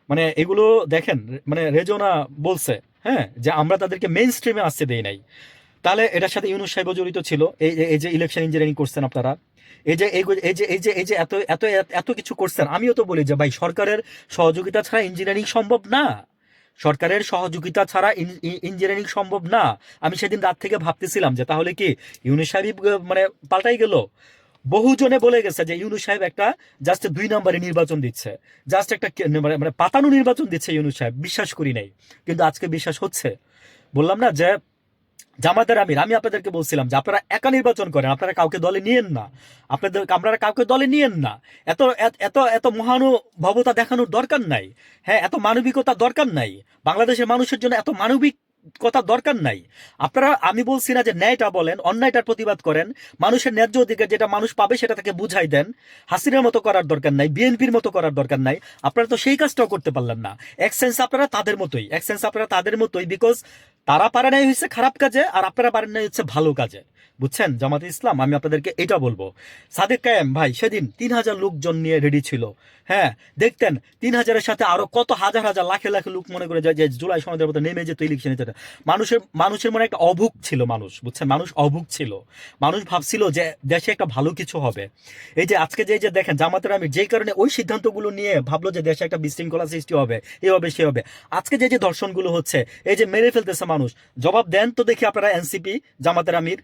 মানে এগুলো দেখেন, মানে রেজোনা বলছে, হ্যাঁ, যে আমরা তাদেরকে মেইন স্ট্রিমে আসতে দেই নাই। তাহলে এটার সাথে ইউনূস সাহেবও জড়িত ছিল। এই যে ইলেকশন ইঞ্জিনিয়ারিং করছেন আপনারা, এই যে এত এত এত কিছু করছেন। আমিও তো বলি যে ভাই, সরকারের সহযোগিতা ছাড়া ইঞ্জিনিয়ারিং সম্ভব না। সরকারের সহযোগিতা ছাড়া ইঞ্জিনিয়ারিং সম্ভব না। আমি সেদিন রাত থেকে ভাবতেছিলাম যে তাহলে কি ইউনূস সাহেব মানে পাল্টাই গেল। বহুজনে বলে গেছে যে ইউনূস সাহেব একটা জাস্ট 2 নম্বরে নির্বাচন দিচ্ছে, জাস্ট একটা মানে মানে পাতানো নির্বাচন দিচ্ছে ইউনূস সাহেব। বিশ্বাস করি নাই, কিন্তু আজকে বিশ্বাস হচ্ছে। বললাম না যে জামাতের আমির, আমি আপনাদেরকে বলছিলাম যে আপনারা একা নির্বাচন করেন, আপনারা কাউকে দলে নিয়েন না। আপনারা কাউকে দলে নিয়েন না। এত এত এত মহানুভবতা দেখানোর দরকার নাই। হ্যাঁ, এত মানবিকতা দরকার নাই। বাংলাদেশের মানুষের জন্য এত মানবিক কথা দরকার নাই। আপনারা, আমি বলছি না যে ন্যায়টা বলেন, অন্যায়টার প্রতিবাদ করেন। মানুষের ন্যায্য অধিকার যেটা মানুষ পাবে সেটা তাকে বুঝাই দেন। হাসিনার মতো করার দরকার নাই, বিএনপির মতো করার দরকার নাই। আপনারা তো সেই কাজটাও করতে পারলেন না। এক সেন্স আপনারা তাদের মতোই, বিকজ তারা পারে নাই হচ্ছে খারাপ কাজে, আর আপনারা পারেন নাই হচ্ছে ভালো কাজে। বুঝছেন জামাতে ইসলাম, আমি আপনাদেরকে এটা বলবো। সাদেক কায়েম ভাই সেদিন 3,000 লোকজন নিয়ে রেডি ছিল। হ্যাঁ, দেখতেন 3,000-এর সাথে আরো কত হাজার হাজার লাখে লাখে লোক মনে করে যায় যে জুলাই সনদের মতো নেমে যেত ইলেকশনে। মানুষের মনে একটা অভুক ছিল। মানুষ, বুঝছেন, মানুষ অভুক ছিল। মানুষ ভাবছিল যে দেশে একটা ভালো কিছু হবে। এই যে আজকে যে যে দেখেন জামাতের আমির যেই কারণে ওই সিদ্ধান্তগুলো নিয়ে ভাবলো যে দেশে একটা বিশৃঙ্খলা সৃষ্টি হবে, এ হবে সে হবে। আজকে যে যে ধর্ষণগুলো হচ্ছে, এই যে মেরে ফেলতেছে মানুষ, জবাব দেন তো দেখি আপনারা এনসিপি, জামাতের আমির।